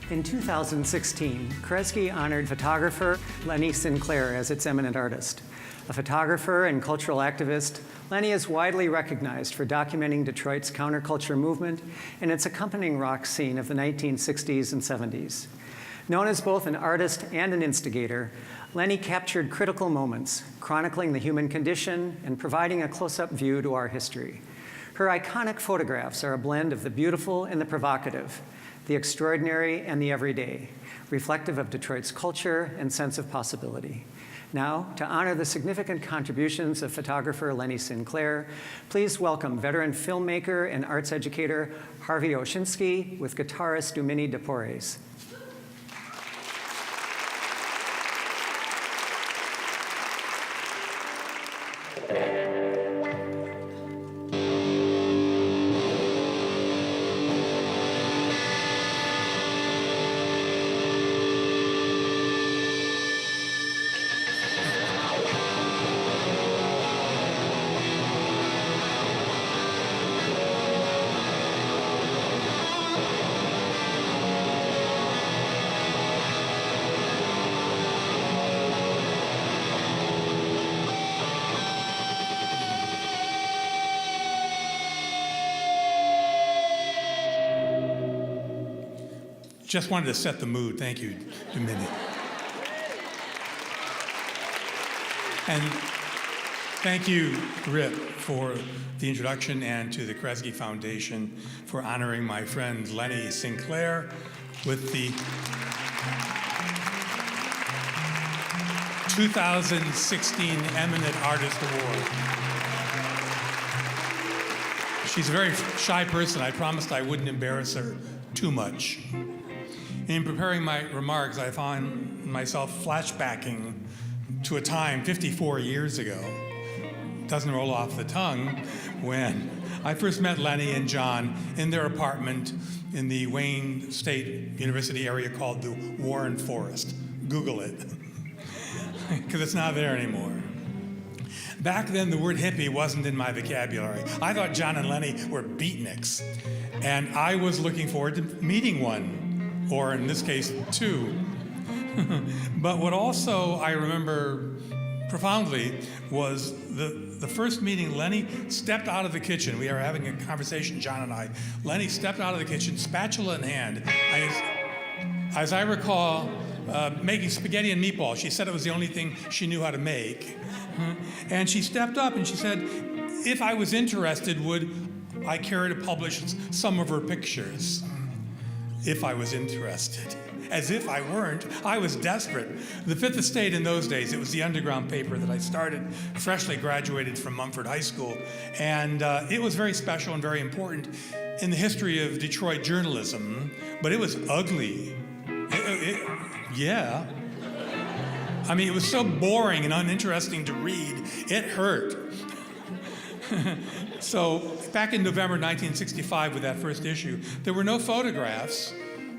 In 2016, Kresge honored photographer Leni Sinclair as its eminent artist. A photographer and cultural activist, Leni is widely recognized for documenting Detroit's counterculture movement and its accompanying rock scene of the 1960s and 70s. Known as both an artist and an instigator, Leni captured critical moments, chronicling the human condition and providing a close-up view to our history. Her iconic photographs are a blend of the beautiful and the provocative, the extraordinary and the everyday, reflective of Detroit's culture and sense of possibility. Now, to honor the significant contributions of photographer Leni Sinclair, please welcome veteran filmmaker and arts educator Harvey Ovshinsky with guitarist Duminie Deporres. Just wanted to set the mood. Thank you, Duminie. And thank you, Rip, for the introduction, and to the Kresge Foundation for honoring my friend Leni Sinclair with the 2016 Eminent Artist Award. She's a very shy person. I promised I wouldn't embarrass her too much. In preparing my remarks, I found myself flashbacking to a time 54 years ago. Doesn't roll off the tongue, when I first met Leni and John in their apartment in the Wayne State University area called the Warren Forest. Google it, because it's not there anymore. Back then, the word hippie wasn't in my vocabulary. I thought John and Leni were beatniks, and I was looking forward to meeting one, or in this case, two. But what also I remember profoundly was the first meeting. Leni stepped out of the kitchen. We were having a conversation, John and I. Leni stepped out of the kitchen, spatula in hand. As I recall, making spaghetti and meatballs. She said it was the only thing she knew how to make. And she stepped up and she said, if I was interested, would I care to publish some of her pictures? If I was interested. As if I weren't. I was desperate. The Fifth Estate in those days, it was the underground paper that I started, freshly graduated from Mumford High School. And it was very special and very important in the history of Detroit journalism, but it was ugly. Yeah. I mean, it was so boring and uninteresting to read, it hurt. So back in November 1965 with that first issue, there were no photographs,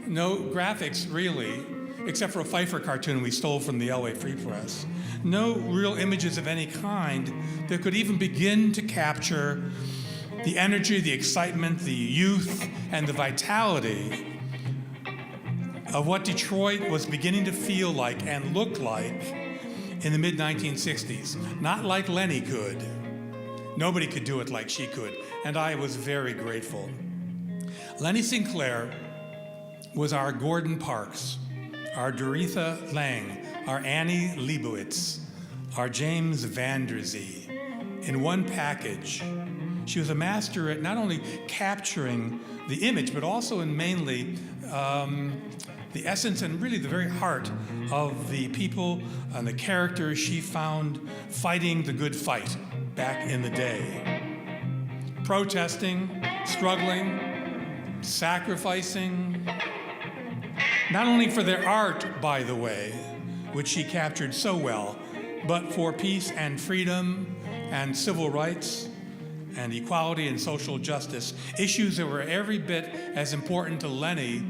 no graphics really, except for a Pfeiffer cartoon we stole from the LA Free Press. No real images of any kind that could even begin to capture the energy, the excitement, the youth, and the vitality of what Detroit was beginning to feel like and look like in the mid-1960s. Not like Leni could. Nobody could do it like she could, and I was very grateful. Leni Sinclair was our Gordon Parks, our Doretha Lang, our Annie Leibovitz, our James Vanderzee, in one package. She was a master at not only capturing the image, but also and mainly the essence and really the very heart of the people and the characters she found fighting the good fight back in the day. Protesting, struggling, sacrificing, not only for their art, by the way, which she captured so well, but for peace and freedom and civil rights and equality and social justice, issues that were every bit as important to Leni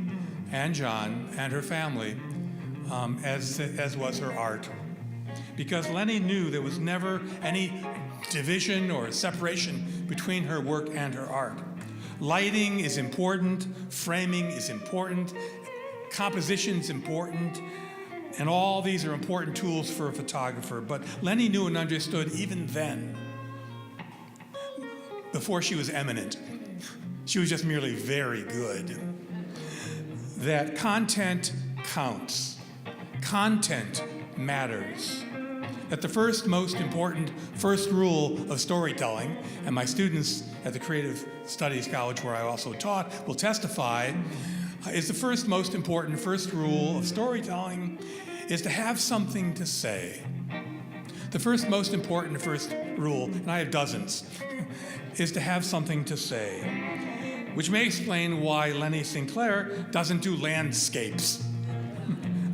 and John and her family as was her art. Because Leni knew there was never any division or separation between her work and her art. Lighting is important, framing is important, composition's important, and all these are important tools for a photographer. But Leni knew and understood even then, before she was eminent, she was just merely very good, that content counts. Content matters. That the first most important first rule of storytelling, and my students at the Creative Studies College where I also taught will testify, is the first most important first rule of storytelling is to have something to say. The first most important first rule, and I have dozens, is to have something to say, which may explain why Leni Sinclair doesn't do landscapes.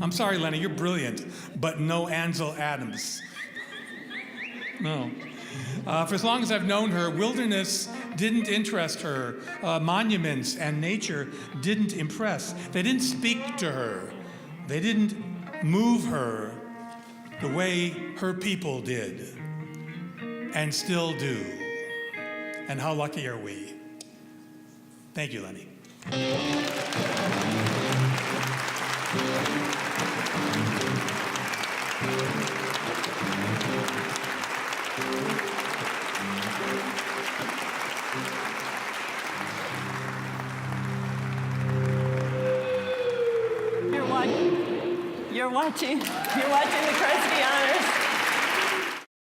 I'm sorry, Leni, you're brilliant, but no Ansel Adams. No. For as long as I've known her, wilderness didn't interest her. Monuments and nature didn't impress. They didn't speak to her. They didn't move her the way her people did, and still do. And how lucky are we? Thank you, Leni. You're watching the Kresge Honors.